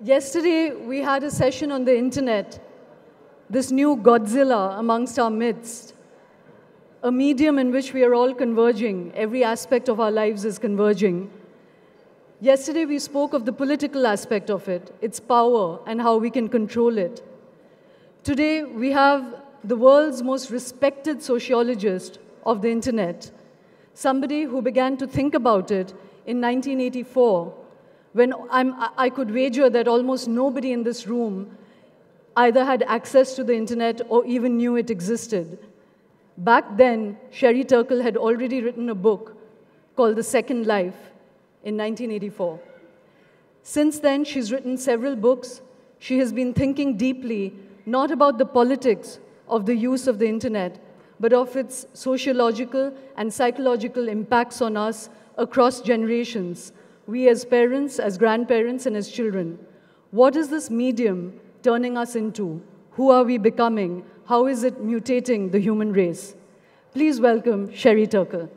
Yesterday, we had a session on the internet, this new Godzilla amongst our midst, a medium in which we are all converging. Every aspect of our lives is converging. Yesterday, we spoke of the political aspect of it, its power, and how we can control it. Today, we have the world's most respected sociologist of the internet, somebody who began to think about it in 1984, when I could wager that almost nobody in this room either had access to the internet or even knew it existed. Back then, Sherry Turkle had already written a book called The Second Life in 1984. Since then, she's written several books. She has been thinking deeply, not about the politics of the use of the internet, but of its sociological and psychological impacts on us across generations, we as parents, as grandparents, and as children. What is this medium turning us into? Who are we becoming? How is it mutating the human race? Please welcome Sherry Turkle.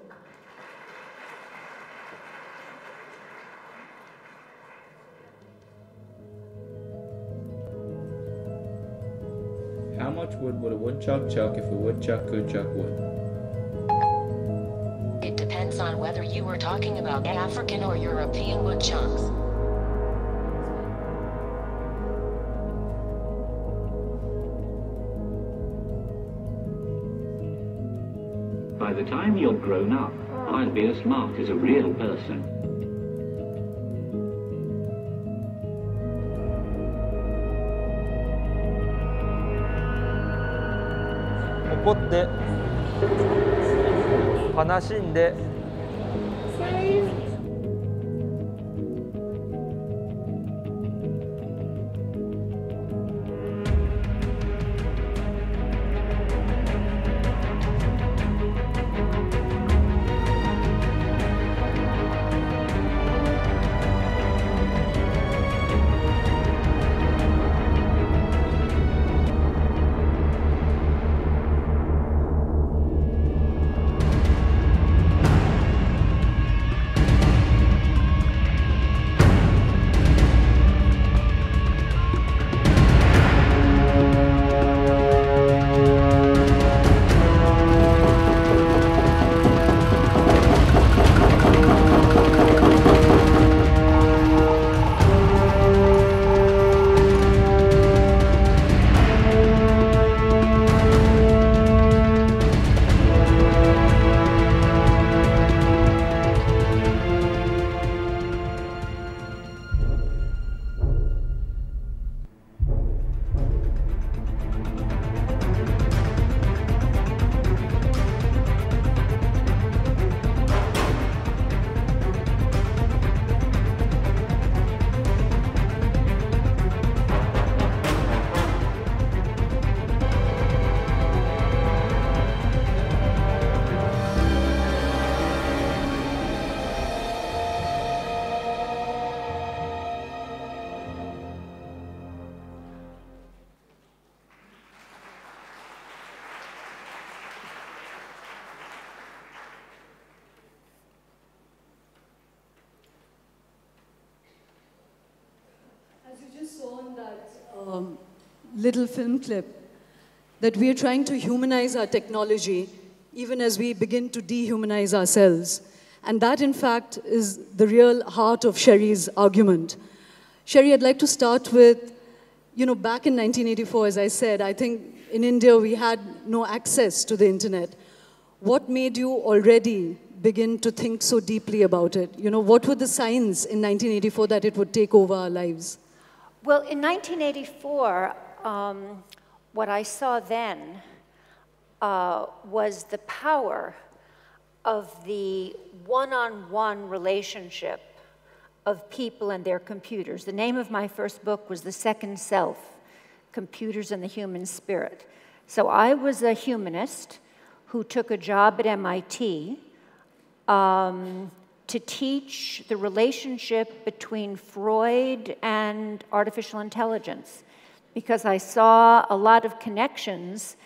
How much wood would a woodchuck chuck if a woodchuck could chuck wood? It depends on whether you were talking about African or European woodchucks. By the time you're grown up, I'll be as smart as a real person.怒って悲しんでlittle film clip that we are trying to humanize our technology even as we begin to dehumanize ourselves. And that, in fact, is the real heart of Sherry's argument. Sherry, I'd like to start with, back in 1984, as I said, I think in India we had no access to the internet. What made you already begin to think so deeply about it? What were the signs in 1984 that it would take over our lives? Well, in 1984, what I saw then was the power of the one-on-one relationship of people and their computers. The name of my first book was The Second Self, Computers and the Human Spirit. So I was a humanist who took a job at MIT to teach the relationship between Freud and artificial intelligence, because I saw a lot of connections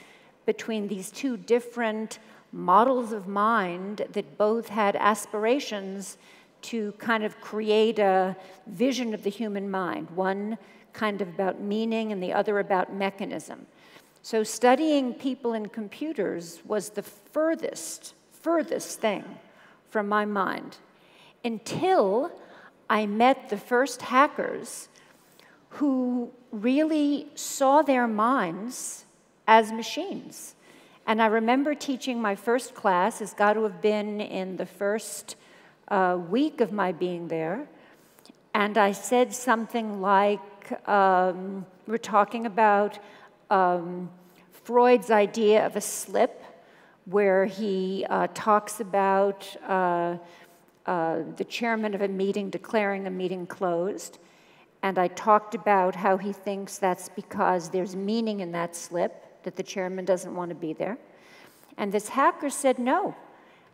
between these two different models of mind that both had aspirations to kind of create a vision of the human mind, one kind of about meaning and the other about mechanism. So studying people and computers was the furthest thing from my mind until I met the first hackers who really saw their minds as machines. And I remember teaching my first class, it's got to have been in the first week of my being there, and I said something like, we're talking about Freud's idea of a slip, where he talks about the chairman of a meeting declaring a meeting closed. And I talked about how he thinks that's because there's meaning in that slip, that the chairman doesn't want to be there. And this hacker said, no,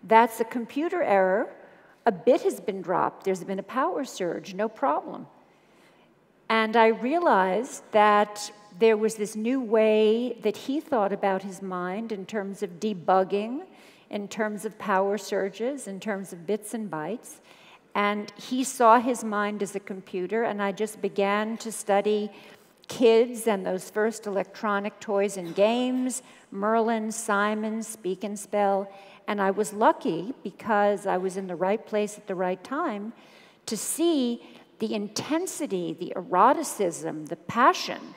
that's a computer error. A bit has been dropped. There's been a power surge, no problem. And I realized that there was this new way that he thought about his mind in terms of debugging, in terms of power surges, in terms of bits and bytes. And he saw his mind as a computer, and I just began to study kids and those first electronic toys and games, Merlin, Simon, Speak and Spell. And I was lucky, because I was in the right place at the right time, to see the intensity, the eroticism, the passion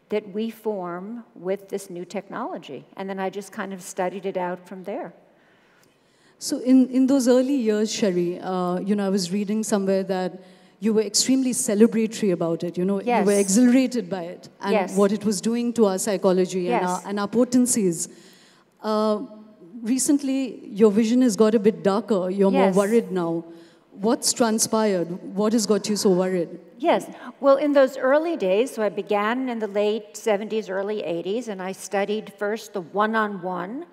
that we form with this new technology. And then I just kind of studied it out from there. So in those early years, Sherry, I was reading somewhere that you were extremely celebratory about it. Yes. You were exhilarated by it and Yes. what it was doing to our psychology Yes. and our potencies. Recently, your vision has got a bit darker. You're Yes. more worried now. What's transpired? What has got you so worried? Yes. Well, in those early days, so I began in the late 70s, early 80s, and I studied first the one-on-one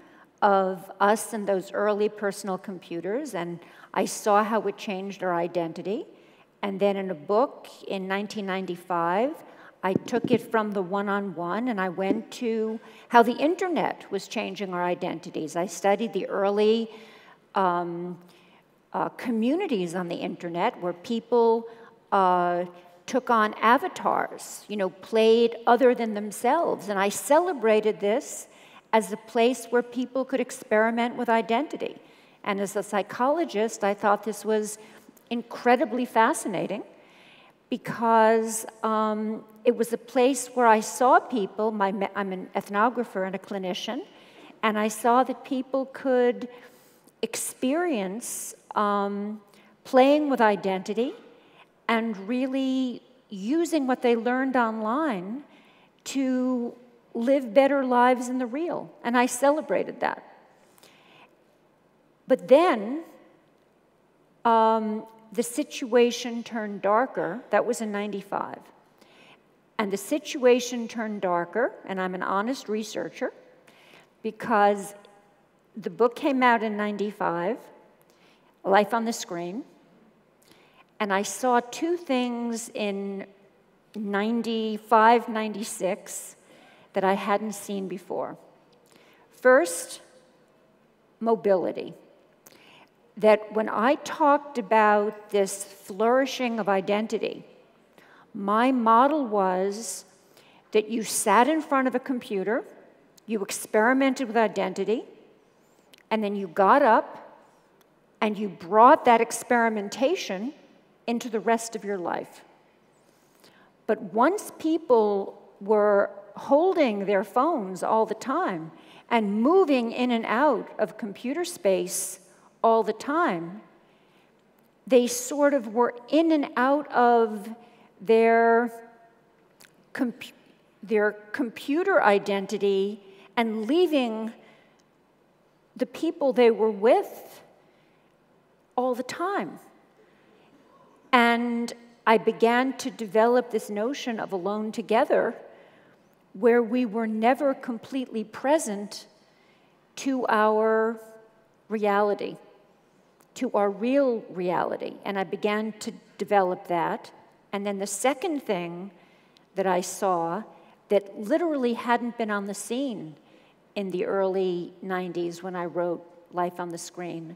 of us and those early personal computers, and I saw how it changed our identity. And then in a book in 1995, I took it from the one-on-one and I went to how the internet was changing our identities. I studied the early communities on the internet where people took on avatars, played other than themselves. And I celebrated this as a place where people could experiment with identity. And as a psychologist, I thought this was incredibly fascinating because it was a place where I saw people, I'm an ethnographer and a clinician, and I saw that people could experience playing with identity and really using what they learned online to live better lives in the real. And I celebrated that. But then the situation turned darker. That was in 95. And the situation turned darker, and I'm an honest researcher, because the book came out in 95, Life on the Screen, and I saw two things in 95, 96 that I hadn't seen before. First, mobility. That when I talked about this flourishing of identity, my model was that you sat in front of a computer, you experimented with identity, and then you got up and you brought that experimentation into the rest of your life. But once people were holding their phones all the time and moving in and out of computer space all the time, they sort of were in and out of their computer identity and leaving the people they were with all the time. And I began to develop this notion of alone together, where we were never completely present to our reality, to our real reality. And I began to develop that. And then the second thing that I saw that literally hadn't been on the scene in the early 90s when I wrote Life on the Screen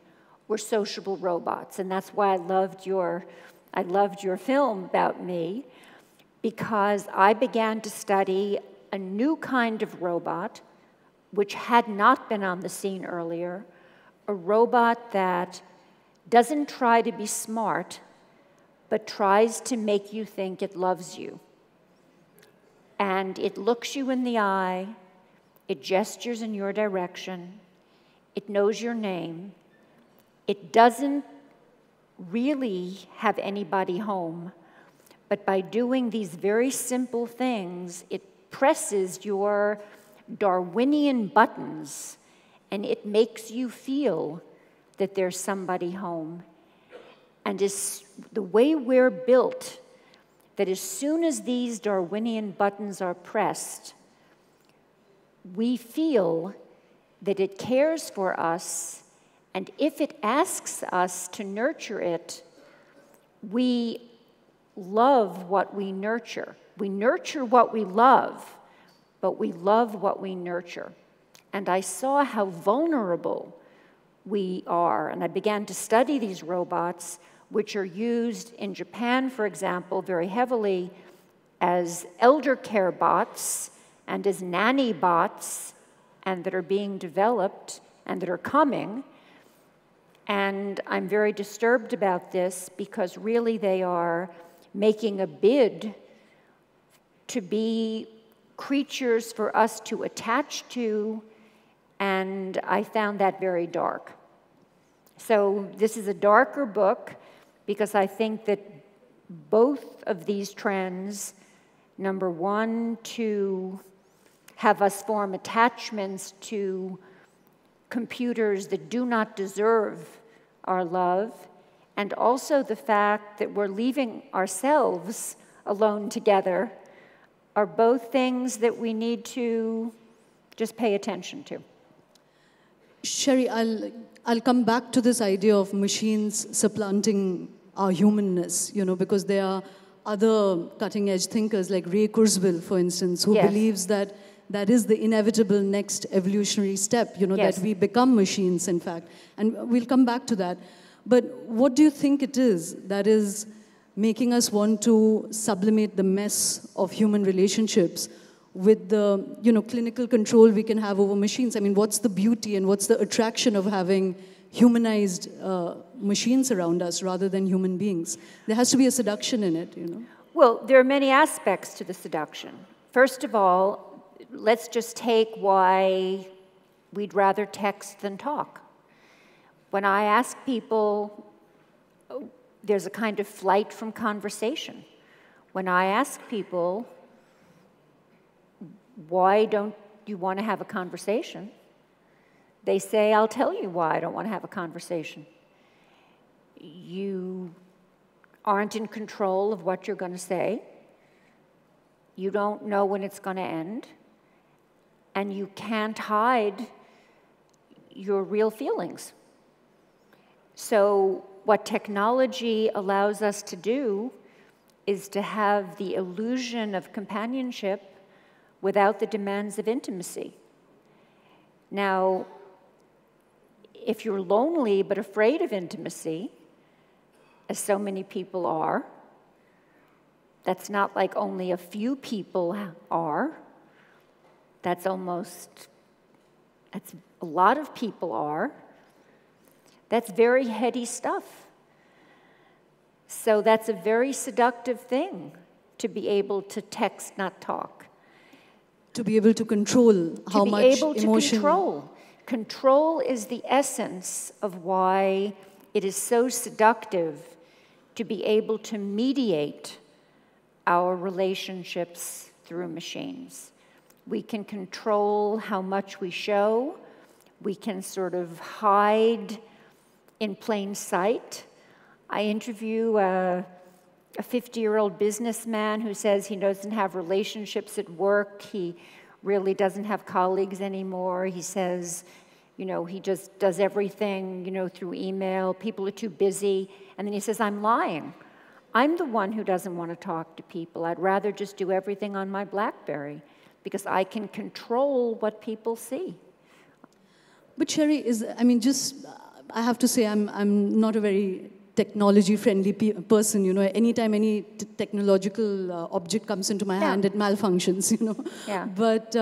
were sociable robots. And that's why I loved your film about me, because I began to study a new kind of robot, which had not been on the scene earlier, a robot that doesn't try to be smart, but tries to make you think it loves you. And it looks you in the eye, it gestures in your direction, it knows your name, it doesn't really have anybody home, but by doing these very simple things, it presses your Darwinian buttons, and it makes you feel that there's somebody home. And it's the way we're built, that as soon as these Darwinian buttons are pressed, we feel that it cares for us, and if it asks us to nurture it, we love what we nurture. We nurture what we love, but we love what we nurture. And I saw how vulnerable we are, and I began to study these robots, which are used in Japan, for example, very heavily as elder care bots and as nanny bots, and that are being developed and that are coming. And I'm very disturbed about this because really they are making a bid to be creatures for us to attach to, and I found that very dark. So this is a darker book because I think that both of these trends, number one, to have us form attachments to computers that do not deserve our love, and also the fact that we're leaving ourselves alone together, are both things that we need to just pay attention to. Sherry, I'll come back to this idea of machines supplanting our humanness, you know, because there are other cutting-edge thinkers like Ray Kurzweil, for instance, who believes that that is the inevitable next evolutionary step, you know, that we become machines, in fact. And we'll come back to that. But what do you think it is that is making us want to sublimate the mess of human relationships with the, you know, clinical control we can have over machines? I mean, what's the beauty and what's the attraction of having humanized machines around us rather than human beings? There has to be a seduction in it, you know. Well, there are many aspects to the seduction. First of all, let's just take why we'd rather text than talk. When I ask people, there's a kind of flight from conversation. When I ask people, why don't you want to have a conversation? They say, I'll tell you why I don't want to have a conversation. You aren't in control of what you're going to say. You don't know when it's going to end. And you can't hide your real feelings. So what technology allows us to do is to have the illusion of companionship without the demands of intimacy. Now, if you're lonely but afraid of intimacy, as so many people are, that's not like only a few people are. That's a lot of people are. That's very heady stuff. So that's a very seductive thing, to be able to text, not talk. To be able to control how much emotion. To be able to control. Control is the essence of why it is so seductive to be able to mediate our relationships through machines. We can control how much we show. We can sort of hide in plain sight. I interview a 50-year-old businessman who says he doesn't have relationships at work. He really doesn't have colleagues anymore. He says, you know, he just does everything, you know, through email. People are too busy. And then he says, I'm lying. I'm the one who doesn't want to talk to people. I'd rather just do everything on my BlackBerry because I can control what people see. But Sherry, I have to say I'm not a very technology-friendly person. You know, anytime any technological object comes into my hand, it malfunctions. You know. Yeah. But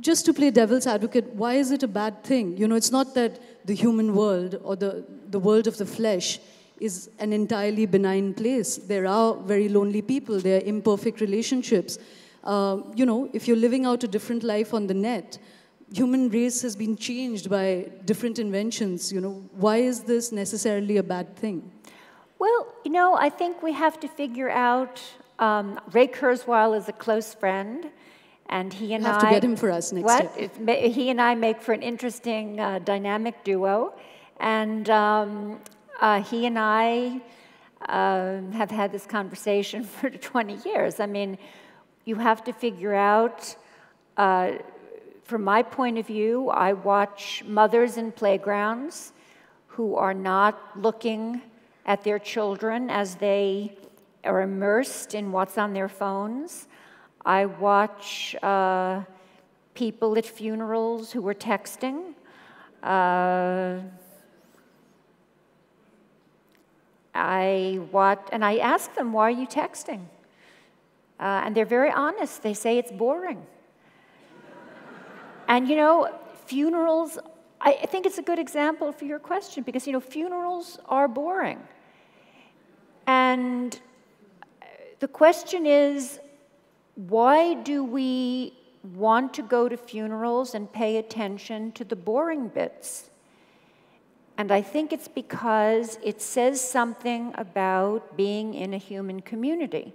just to play devil's advocate, why is it a bad thing? You know, it's not that the human world or the world of the flesh is an entirely benign place. There are very lonely people. There are imperfect relationships. You know, if you're living out a different life on the net, human race has been changed by different inventions. You know, why is this necessarily a bad thing? Well, you know, I think we have to figure out, Ray Kurzweil is a close friend, and he and You have to get him for us next time. He and I make for an interesting dynamic duo, and he and I have had this conversation for 20 years. I mean, you have to figure out, from my point of view, I watch mothers in playgrounds who are not looking at their children as they are immersed in what's on their phones. I watch people at funerals who are texting. And I ask them, why are you texting? And they're very honest. They say it's boring. And you know, funerals, I think it's a good example for your question because, you know, funerals are boring. And the question is, why do we want to go to funerals and pay attention to the boring bits? And I think it's because it says something about being in a human community.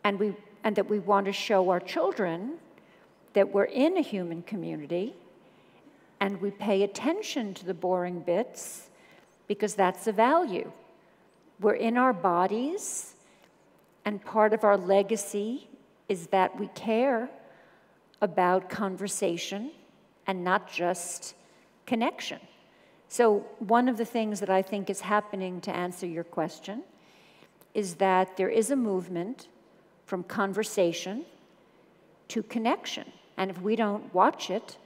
And that we want to show our children that we're in a human community and we pay attention to the boring bits because that's a value. We're in our bodies, and part of our legacy is that we care about conversation and not just connection. So one of the things that I think is happening, to answer your question, is that there is a movement from conversation to connection. And if we don't watch it,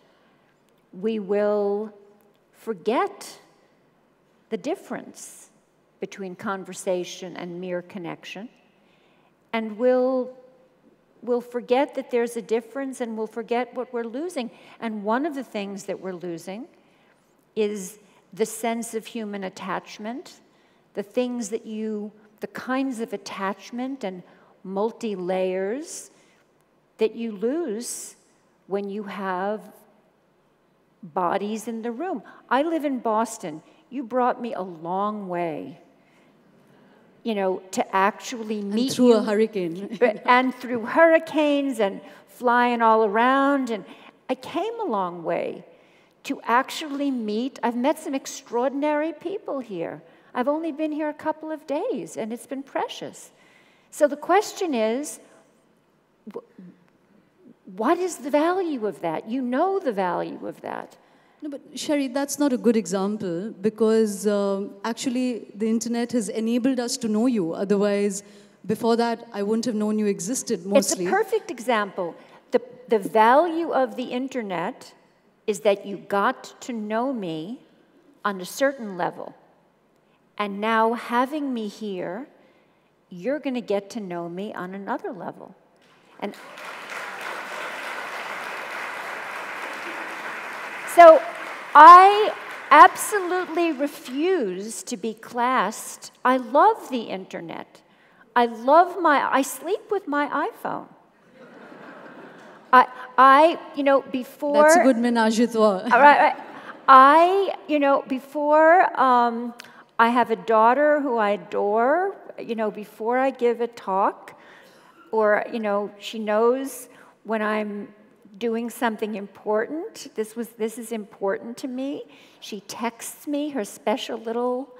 we will forget the difference between conversation and mere connection. And we'll forget that there's a difference, and we'll forget what we're losing. And one of the things that we're losing is the sense of human attachment, the kinds of attachment and multi-layers that you lose when you have bodies in the room. I live in Boston. You brought me a long way, you know, to actually meet and through a hurricane. And through hurricanes and flying all around. And I came a long way to actually meet. I've met some extraordinary people here. I've only been here a couple of days, and it's been precious. So the question is, what is the value of that? You know the value of that. No, but Sherry, that's not a good example because actually the internet has enabled us to know you. Otherwise, before that, I wouldn't have known you existed mostly. It's a perfect example. The value of the internet is that you got to know me on a certain level. And now having me here, you're going to get to know me on another level. And so I absolutely refuse to be classed. I love the internet. I sleep with my iPhone. Before... That's a good ménage à trois. Right. Before I have a daughter who I adore, before I give a talk, or, she knows when I'm doing something important, this is important to me. She texts me her special little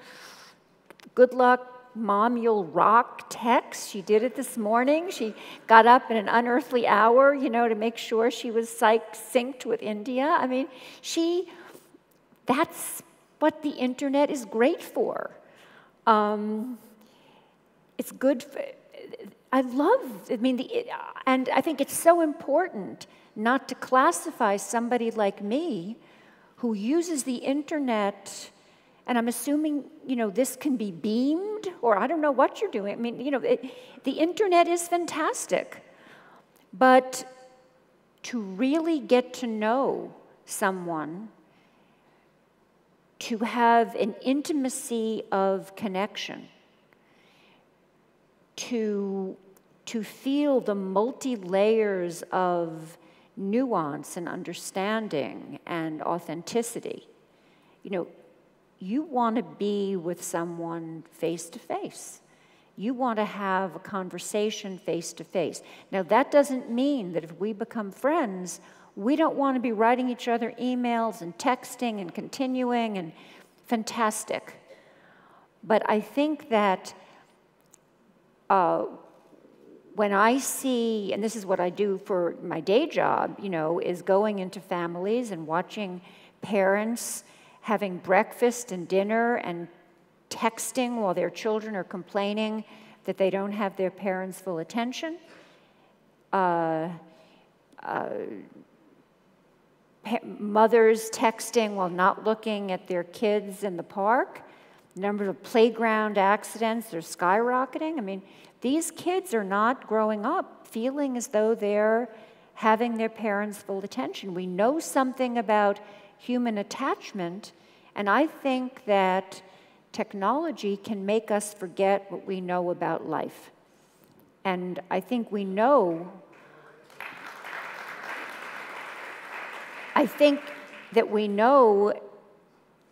good luck, Mom, you'll rock text. She did it this morning. She got up at an unearthly hour, to make sure she was synced with India. I mean, that's what the internet is great for. It's good and I think it's so important not to classify somebody like me who uses the internet, and I'm assuming, this can be beamed, or I don't know what you're doing. I mean, the internet is fantastic. But to really get to know someone, to have an intimacy of connection, to feel the multi-layers of nuance and understanding and authenticity. You want to be with someone face to face. You want to have a conversation face to face. Now, that doesn't mean that if we become friends, we don't want to be writing each other emails and texting and continuing and fantastic. But I think that when I see, and this is what I do for my day job, is going into families and watching parents having breakfast and dinner and texting while their children are complaining that they don't have their parents' full attention. Mothers texting while not looking at their kids in the park. Number of playground accidents are skyrocketing. I mean, these kids are not growing up feeling as though they're having their parents' full attention. We know something about human attachment, and I think that technology can make us forget what we know about life. And I think we know,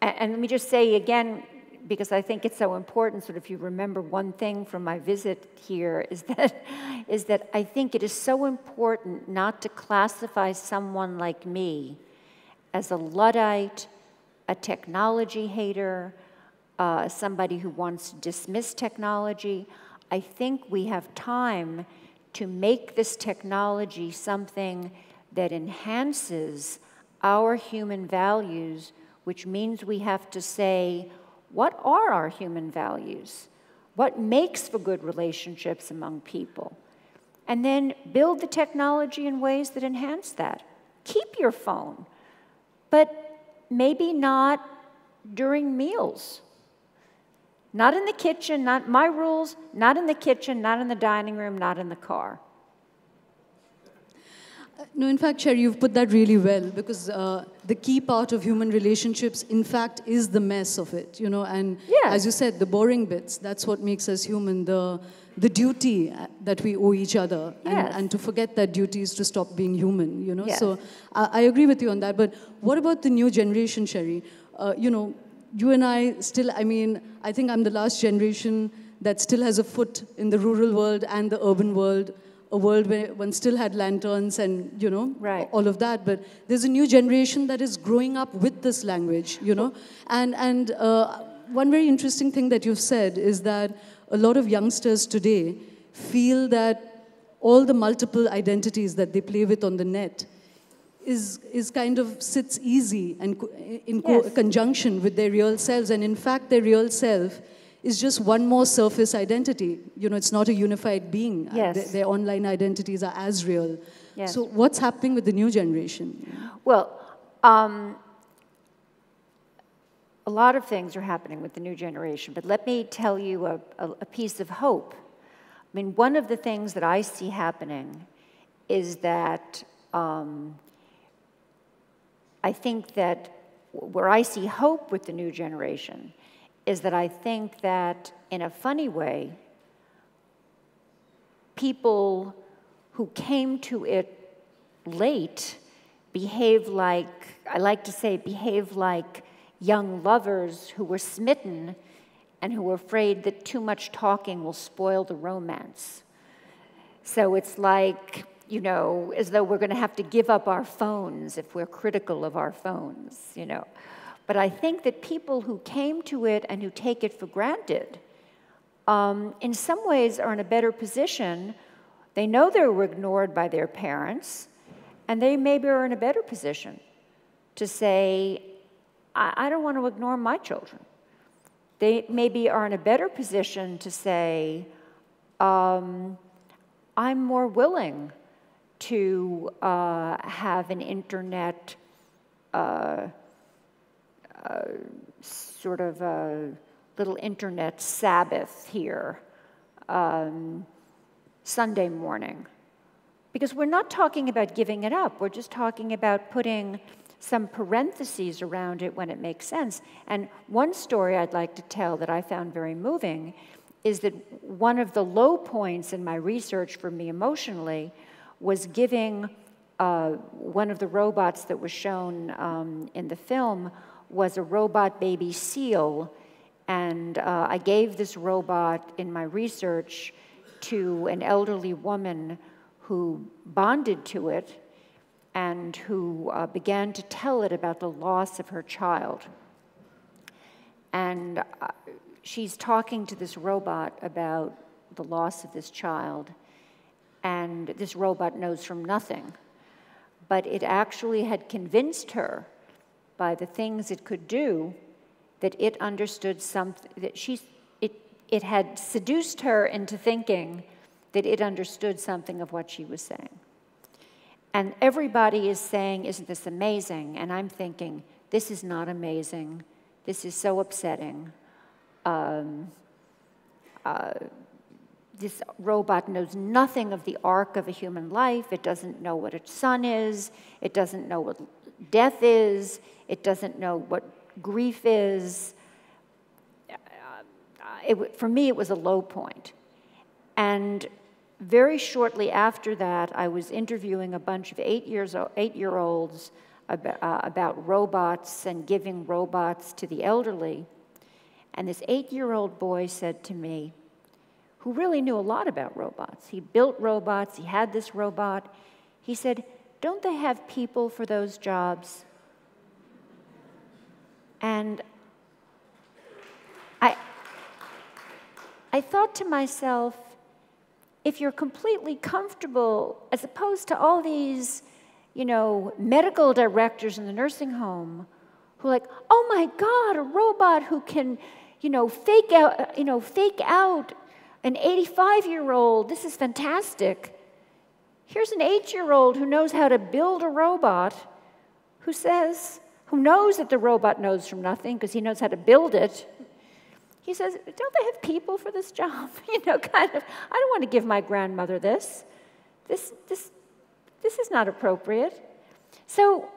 and let me just say again, because I think it's so important, sort of if you remember one thing from my visit here, is that I think it is so important not to classify someone like me as a Luddite, a technology hater, somebody who wants to dismiss technology. I think we have time to make this technology something that enhances our human values, which means we have to say, what are our human values? What makes for good relationships among people? And then build the technology in ways that enhance that. Keep your phone, but maybe not during meals. Not in the kitchen, not my rules, not in the kitchen, not in the dining room, not in the car. No, in fact, Sherry, you've put that really well, because the key part of human relationships, in fact, is the mess of it, and as you said, the boring bits, that's what makes us human, the duty that we owe each other, and to forget that duty is to stop being human, Yes. So I agree with you on that, but what about the new generation, Sherry? You and I still, I think I'm the last generation that still has a foot in the rural world and the urban world, a world where one still had lanterns and, Right. all of that. But there's a new generation that is growing up with this language, And one very interesting thing that you've said is that a lot of youngsters today feel that all the multiple identities that they play with on the net is kind of sits easy and in conjunction with their real selves. And in fact, their real self is just one more surface identity. It's not a unified being. Yes. Their online identities are as real. Yes. So what's happening with the new generation? Well, a lot of things are happening with the new generation, but let me tell you a piece of hope. One of the things that I see happening is that I think that where I see hope with the new generation is that I think that, in a funny way, people who came to it late behave like, I like to say, behave like young lovers who were smitten and who were afraid that too much talking will spoil the romance. So it's like, as though we're going to have to give up our phones if we're critical of our phones, But I think that people who came to it and who take it for granted, in some ways are in a better position. They know they were ignored by their parents, and they maybe are in a better position to say, I don't want to ignore my children. They maybe are in a better position to say, I'm more willing to have an internet sort of a little internet Sabbath here, Sunday morning. Because we're not talking about giving it up. We're just talking about putting some parentheses around it when it makes sense. And one story I'd like to tell that I found very moving is that one of the low points in my research for me emotionally was giving one of the robots that was shown in the film was a robot baby seal. And I gave this robot in my research to an elderly woman who bonded to it and who began to tell it about the loss of her child. And she's talking to this robot about the loss of this child, and this robot knows from nothing. But it actually had convinced her by the things it could do that it understood something, that it had seduced her into thinking that it understood something of what she was saying. And everybody is saying, isn't this amazing? And I'm thinking, this is not amazing. This is so upsetting. This robot knows nothing of the arc of a human life. It doesn't know what a son is. It doesn't know what death is. It doesn't know what grief is. For me, it was a low point. And very shortly after that, I was interviewing a bunch of 8-year-olds about robots and giving robots to the elderly. And this 8-year-old boy said to me, who really knew a lot about robots. He built robots, he had this robot. He said, don't they have people for those jobs? And I thought to myself, if you're completely comfortable, as opposed to all these, medical directors in the nursing home who are like, oh my God, a robot who can, fake out an 85-year-old, this is fantastic. Here's an 8-year-old who knows how to build a robot, who knows that the robot knows from nothing because he knows how to build it. He says, don't they have people for this job? I don't want to give my grandmother this. This is not appropriate. So,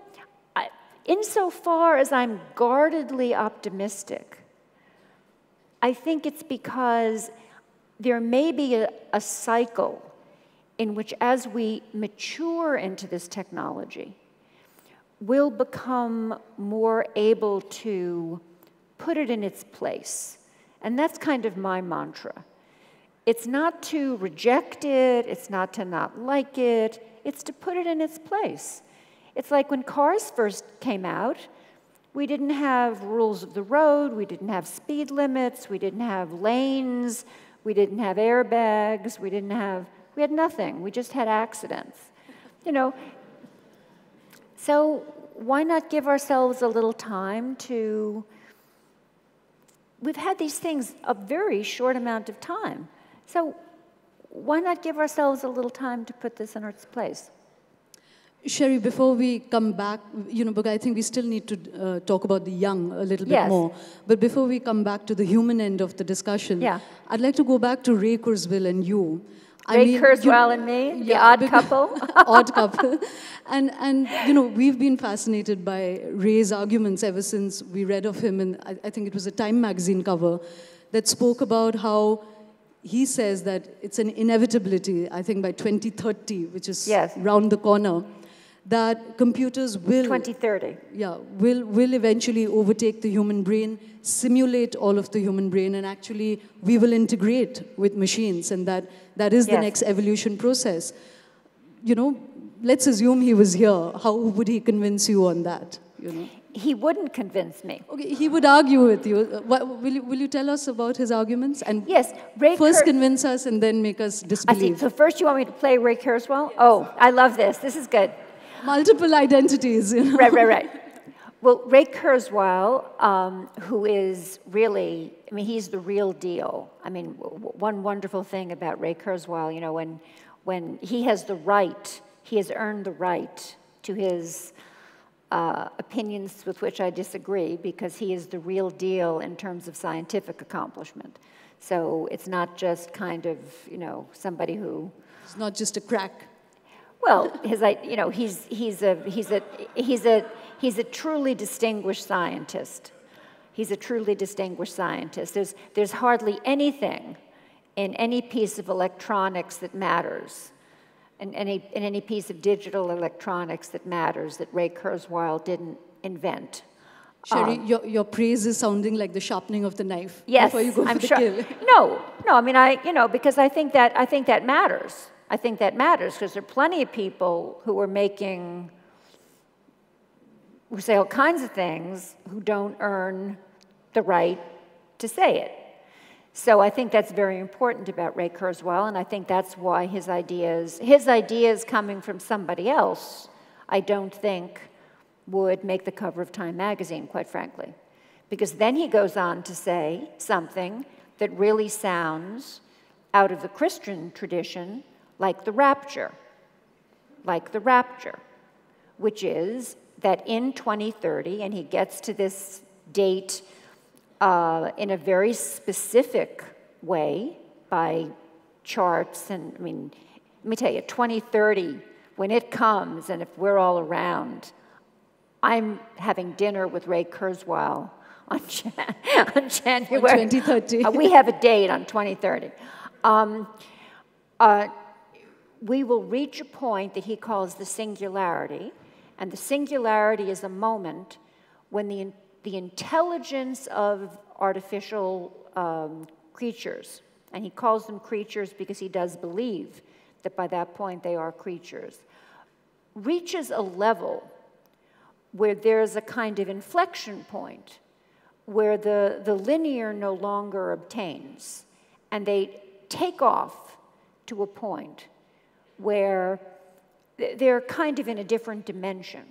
insofar as I'm guardedly optimistic, I think it's because there may be a cycle in which, as we mature into this technology, we'll become more able to put it in its place. And that's kind of my mantra. It's not to reject it, it's not to not like it, it's to put it in its place. It's like when cars first came out, we didn't have rules of the road, we didn't have speed limits, we didn't have lanes, we didn't have airbags, we had nothing. We just had accidents. So why not give ourselves a little time to... We've had these things a very short amount of time. So why not give ourselves a little time to put this in its place? Sherry, before we come back, because I think we still need to talk about the young a little bit more. But before we come back to the human end of the discussion, I'd like to go back to Ray Kurzweil and you. Ray Kurzweil and me, the odd couple. Odd couple. And we've been fascinated by Ray's arguments ever since we read of him, and I think it was a Time magazine cover that spoke about how he says that it's an inevitability, I think by 2030, which is round the corner, that computers will... 2030. Yeah, will eventually overtake the human brain, simulate all of the human brain, and actually we will integrate with machines, and that is the next evolution process. Let's assume he was here. How would he convince you on that? He wouldn't convince me. Okay, he would argue with you. Will you tell us about his arguments? And Ray first convince us and then make us disbelieve. So first you want me to play Ray Kurzweil? Oh, I love this. This is good. Multiple identities. Right. Well, Ray Kurzweil, who is really, he's the real deal. One wonderful thing about Ray Kurzweil, when he has the right, he has earned the right to his opinions with which I disagree, because he is the real deal in terms of scientific accomplishment. So it's not just kind of, you know, somebody who... It's not just a crack. Well, you know, he's a truly distinguished scientist. He's a truly distinguished scientist. There's hardly anything in any piece of electronics that matters, in any piece of digital electronics that matters, that Ray Kurzweil didn't invent. Sherry, your praise is sounding like the sharpening of the knife. Yes, before you go I'm for sure. the kill. No, I mean, you know, because I think that matters. I think that matters, because there are plenty of people who say all kinds of things who don't earn the right to say it. So I think that's very important about Ray Kurzweil, and I think that's why his ideas coming from somebody else, I don't think would make the cover of Time magazine, quite frankly. Because then he goes on to say something that really sounds out of the Christian tradition, like the rapture, which is that in 2030, and he gets to this date in a very specific way by charts, and I mean, let me tell you, 2030, when it comes, and if we're all around, I'm having dinner with Ray Kurzweil on January. On 2030. We have a date on 2030. We will reach a point that he calls the singularity, and the singularity is a moment when the intelligence of artificial creatures, and he calls them creatures because he does believe that by that point they are creatures, reaches a level where there's a kind of inflection point where the linear no longer obtains, and they take off to a point where they're kind of in a different dimension.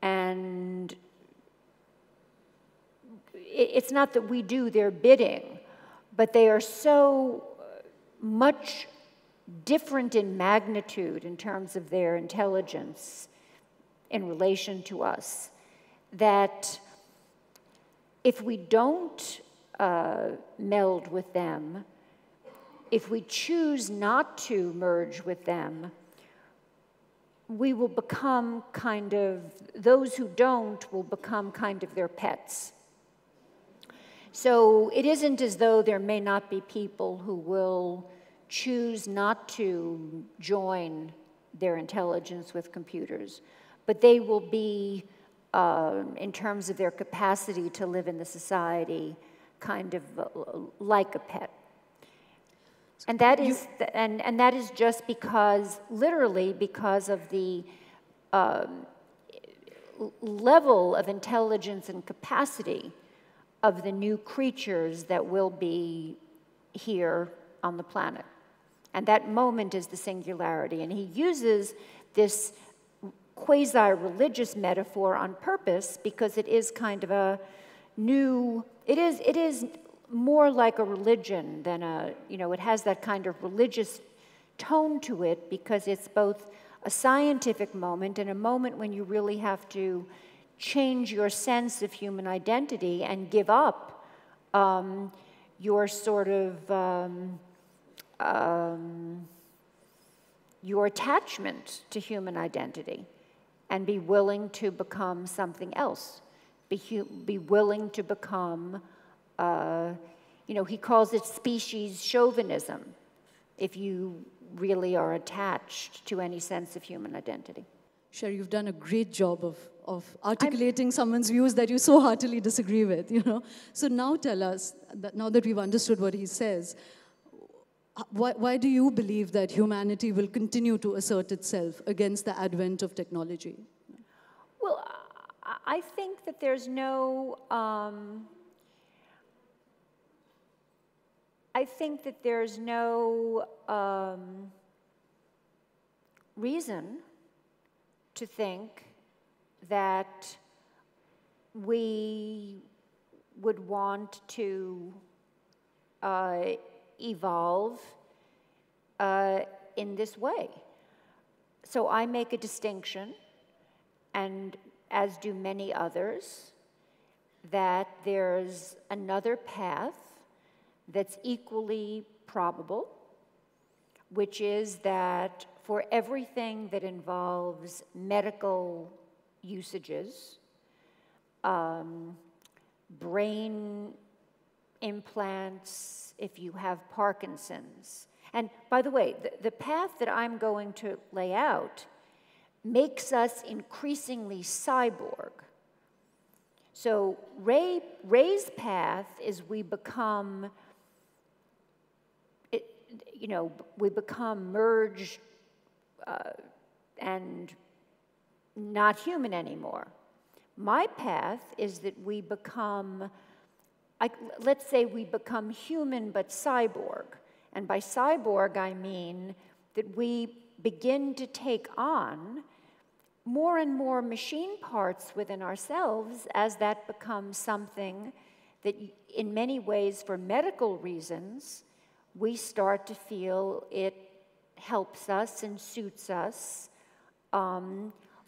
And it's not that we do their bidding, but they are so much different in magnitude in terms of their intelligence in relation to us, that if we don't meld with them, if we choose not to merge with them, we will become kind of, those who don't will become kind of their pets. So it isn't as though there may not be people who will choose not to join their intelligence with computers, but they will be, in terms of their capacity to live in the society, kind of like a pet. And that is, and that is just because, literally, because of the level of intelligence and capacity of the new creatures that will be here on the planet. And that moment is the singularity. And he uses this quasi-religious metaphor on purpose because it is kind of a new, it is more like a religion than a, you know, it has that kind of religious tone to it because it's both a scientific moment and a moment when you really have to change your sense of human identity and give up your sort of, your attachment to human identity and be willing to become something else, be willing to become, you know, he calls it species chauvinism, if you really are attached to any sense of human identity. Sherry, you've done a great job of articulating someone's views that you so heartily disagree with, you know. So now tell us, that now that we've understood what he says, why do you believe that humanity will continue to assert itself against the advent of technology? Well, I think that there's no, reason to think that we would want to evolve in this way. So I make a distinction, and as do many others, that there's another path that's equally probable, which is that for everything that involves medical usages, brain implants, if you have Parkinson's. And by the way, the path that I'm going to lay out makes us increasingly cyborg. So Ray's path is we become merged and not human anymore. My path is that we become, let's say we become human but cyborg. And by cyborg, I mean that we begin to take on more and more machine parts within ourselves as that becomes something that in many ways, for medical reasons, we start to feel it helps us and suits us,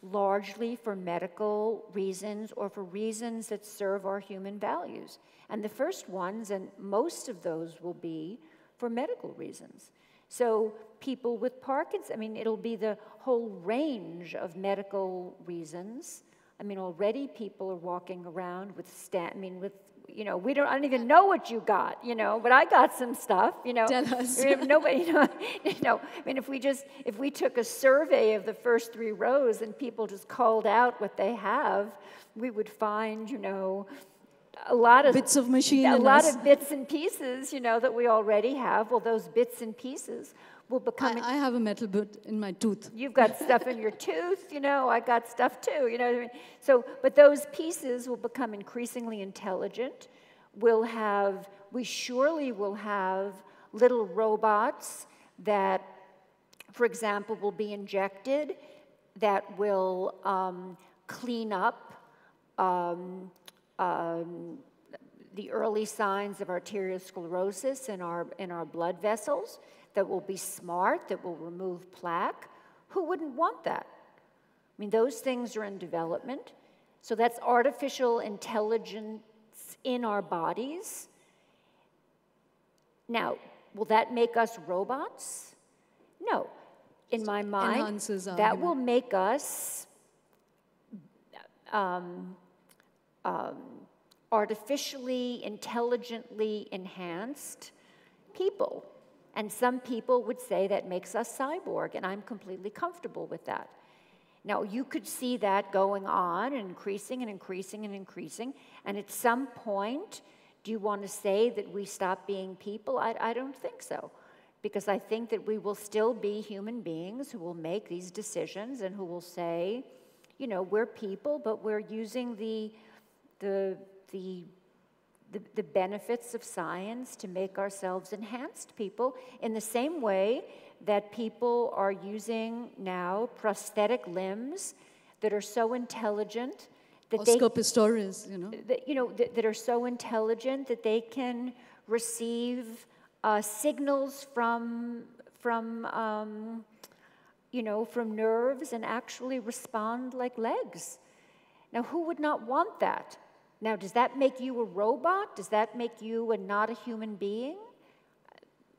largely for medical reasons or for reasons that serve our human values. And the first ones, and most of those will be for medical reasons. So people with Parkinson's, I mean, it'll be the whole range of medical reasons. I mean, already people are walking around with I don't even know what you got, but I got some stuff, Tell us. Nobody, I mean, if we took a survey of the first 3 rows and people just called out what they have, we would find, a lot of bits of machine. A lot of bits and pieces, that we already have. Well, those bits and pieces will become. I have a metal bit in my tooth. You've got stuff in your tooth, I got stuff too, what I mean? So, but those pieces will become increasingly intelligent. We surely will have little robots that, for example, will be injected that will clean up the early signs of arteriosclerosis in our blood vessels, that will be smart, that will remove plaque. Who wouldn't want that? I mean, those things are in development. So that's artificial intelligence in our bodies. Now, will that make us robots? No. In my mind, enhances our that human. will make us artificially, intelligently enhanced people. And some people would say that makes us cyborg, and I'm completely comfortable with that. Now, you could see that going on and increasing and increasing and increasing, and at some point, do you want to say that we stop being people? I don't think so, because I think that we will still be human beings who will make these decisions and who will say, we're people, but we're using the benefits of science to make ourselves enhanced people in the same way that people are using now prosthetic limbs that are so intelligent that Oscar Pistorius, that are so intelligent that they can receive signals from nerves and actually respond like legs. Now, who would not want that? Now, does that make you a robot? Does that make you not a human being?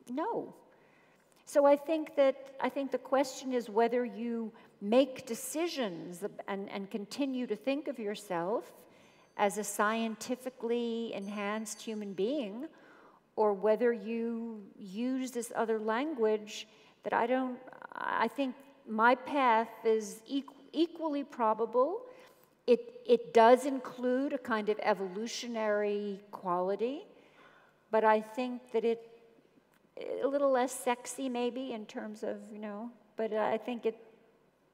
No. So I think the question is whether you make decisions and continue to think of yourself as a scientifically enhanced human being, or whether you use this other language that I think my path is equally probable. It does include a kind of evolutionary quality, but I think that it's a little less sexy maybe in terms of, but I think it's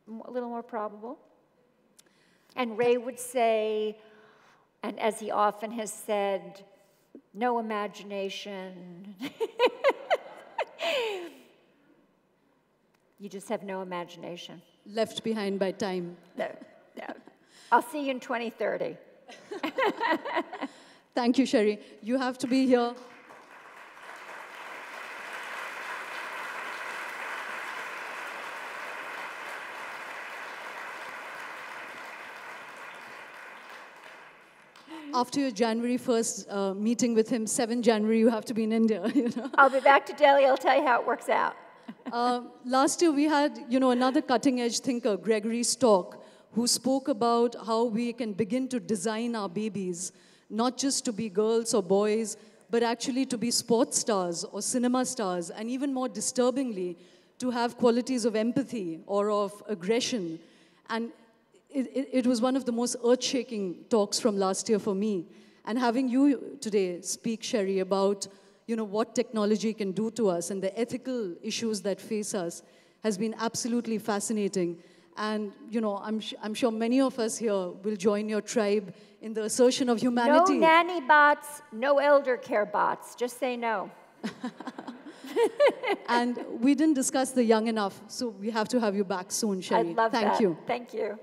a little more probable. And Ray would say, and as he often has said, no imagination. You just have no imagination. Left behind by time. No. I'll see you in 2030. Thank you, Sherry. You have to be here. after your January 1st meeting with him, 7 January, you have to be in India. You know? I'll be back to Delhi. I'll tell you how it works out. Last year, we had, another cutting-edge thinker, Gregory Stork, who spoke about how we can begin to design our babies, not just to be girls or boys, but actually to be sports stars or cinema stars, and even more disturbingly, to have qualities of empathy or of aggression. And it was one of the most earth-shaking talks from last year for me. And having you today speak, Sherry, about what technology can do to us and the ethical issues that face us has been absolutely fascinating. And I'm sure many of us here will join your tribe in the assertion of humanity. No nanny bots, no elder care bots. Just say no. And we didn't discuss the young enough, so we have to have you back soon, Sherry. I'd love that. Thank you. Thank you.